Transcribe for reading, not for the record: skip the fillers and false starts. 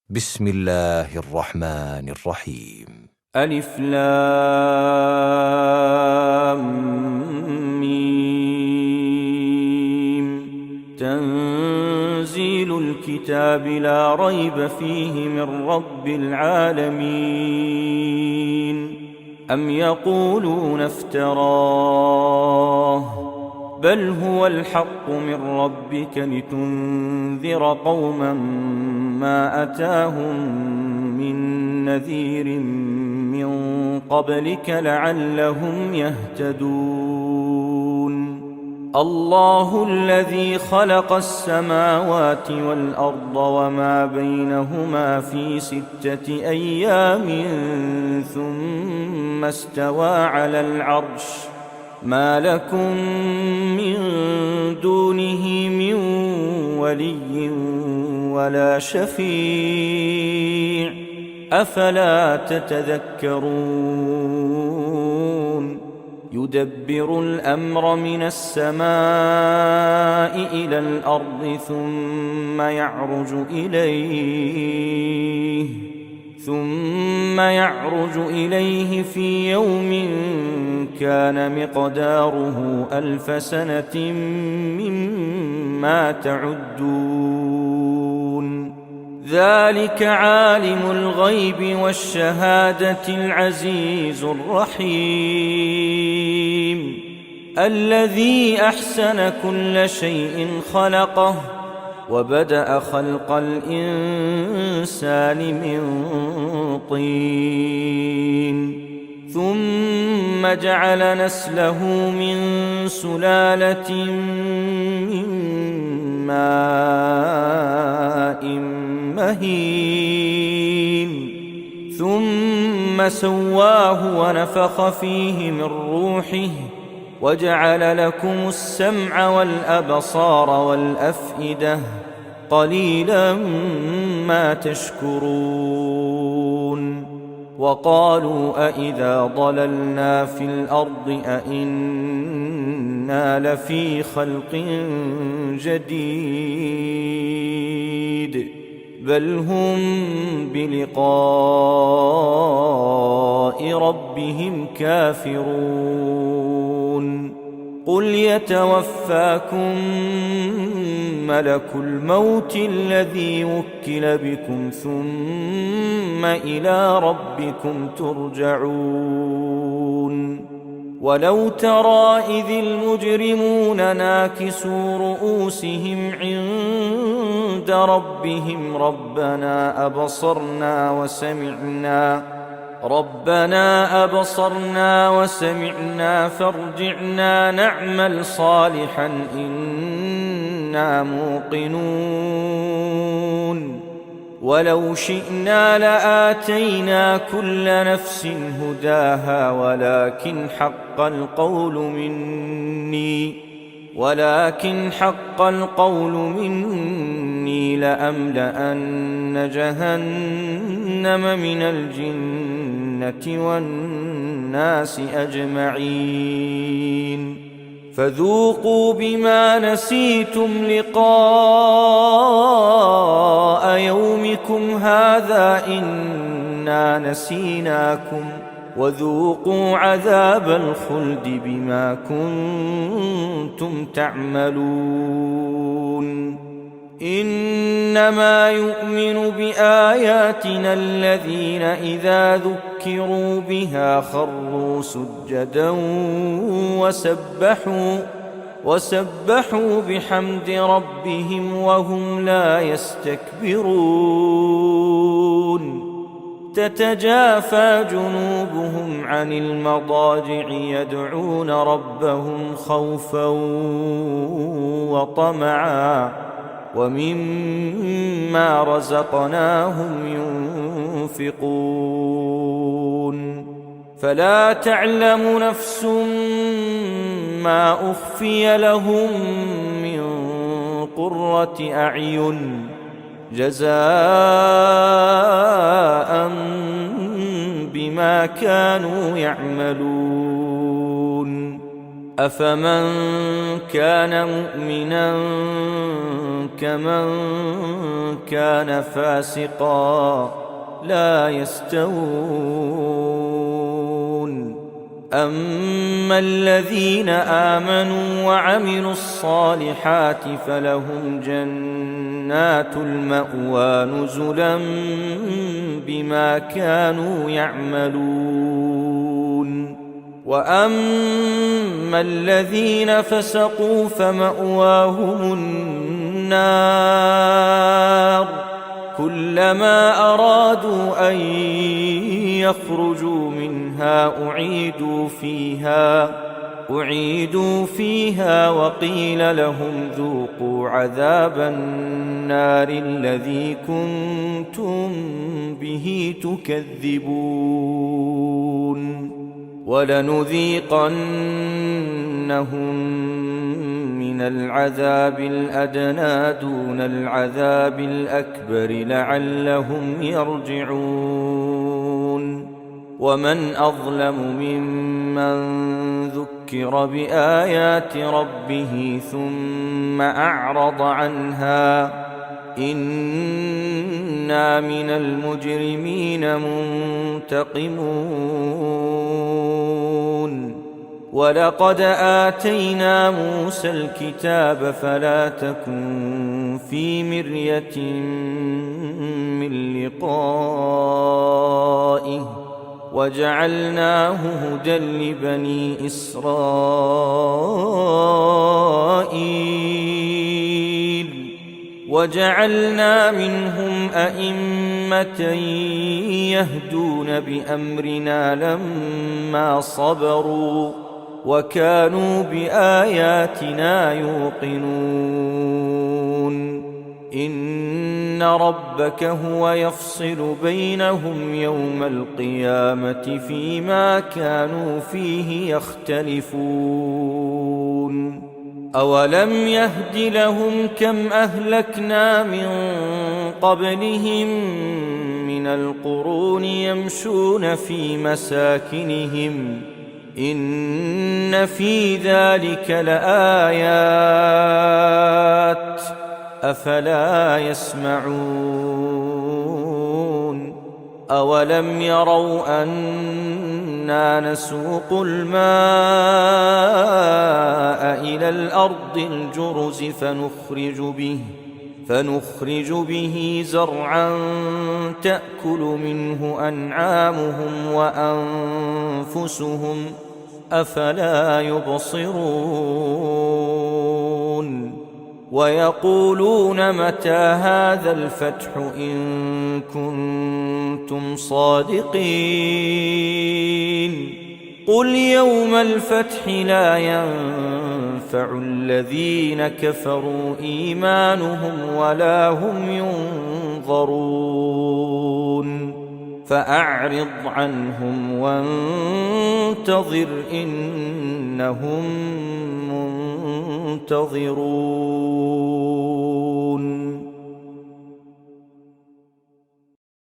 بسم الله الرحمن الرحيم. ألف لام ميم. تنزيل الكتاب لا ريب فيه من رب العالمين. أم يقولون افتراه بل هو الحق من ربك لتنذر قوما ما أتاهم من نذير من قبلك لعلهم يهتدون. الله الذي خلق السماوات والأرض وما بينهما في 6 أيام ثم استوى على العرش ما لكم من دونه من ولي ولا شفيع أفلا تتذكرون. يدبر الأمر من السماء إلى الأرض ثم يعرج إليه في يوم كان مقداره 1000 سنة مما تعدون. ذلك عالم الغيب والشهادة العزيز الرحيم الذي أحسن كل شيء خلقه وبدأ خلق الإنسان من طين ثم جعل نسله من سلالة من ماء مهين ثم سواه ونفخ فيه من روحه وجعل لكم السمع والأبصار والأفئدة قليلا ما تشكرون. وقالوا أإذا ضللنا في الأرض أإنا لفي خلق جديد بل هم بلقاء ربهم كافرون. قل يتوفاكم ملك الموت الذي وكل بكم ثم إلى ربكم ترجعون. ولو ترى إذ المجرمون ناكسوا رؤوسهم عند ربهم ربنا أبصرنا وسمعنا فارجعنا نعمل صالحا إنا موقنون. ولو شئنا لآتينا كل نفس هداها ولكن حق القول مني لأملأن جهنم من الجنة والناس أجمعين. فذوقوا بما نسيتم لقاء يومكم هذا إنا نسيناكم وذوقوا عذاب الخلد بما كنتم تعملون. إنما يؤمن بآياتنا الذين إذا ذكروا بها خروا سجدا وسبحوا بحمد ربهم وهم لا يستكبرون. تتجافى جنوبهم عن المضاجع يدعون ربهم خوفا وطمعا ومما رزقناهم ينفقون. فلا تعلم نفس ما أخفي لهم من قرة أعين جزاء بما كانوا يعملون. أفمن كان مؤمنا كمن كان فاسقا لا يستوون. أما الذين آمنوا وعملوا الصالحات فلهم جنات المأوى نزلا بما كانوا يعملون. وأما الذين فسقوا فمأواهم النار كلما أرادوا أن يخرجوا منها أعيدوا فيها وقيل لهم ذوقوا عذاب النار الذي كنتم به تكذبون. ولنذيقنهم من العذاب الأدنى دون العذاب الأكبر لعلهم يرجعون. ومن أظلم ممن ذكر بآيات ربه ثم أعرض عنها إنا من المجرمين منتقمون. ولقد آتينا موسى الكتاب فلا تكن في مرية من لقائه وجعلناه هدى لبني إسرائيل وجعلنا منهم أئمة يهدون بأمرنا لما صبروا وكانوا بآياتنا يوقنون. إن ربك هو يفصل بينهم يوم القيامة فيما كانوا فيه يختلفون. أولم يهد لهم كم أهلكنا من قبلهم من القرون يمشون في مساكنهم إن في ذلك لآيات أفلا يسمعون. أولم يروا أنا نسوق الماء إلى الأرض الجرز فنخرج به زرعا تأكل منه أنعامهم وأنفسهم أفلا يبصرون. ويقولون متى هذا الفتح إن كنتم صادقين. قل يوم الفتح لا ينفع الذين كفروا إيمانهم ولا هم ينظرون. فأعرض عنهم وانتظر إنهم منتظرون.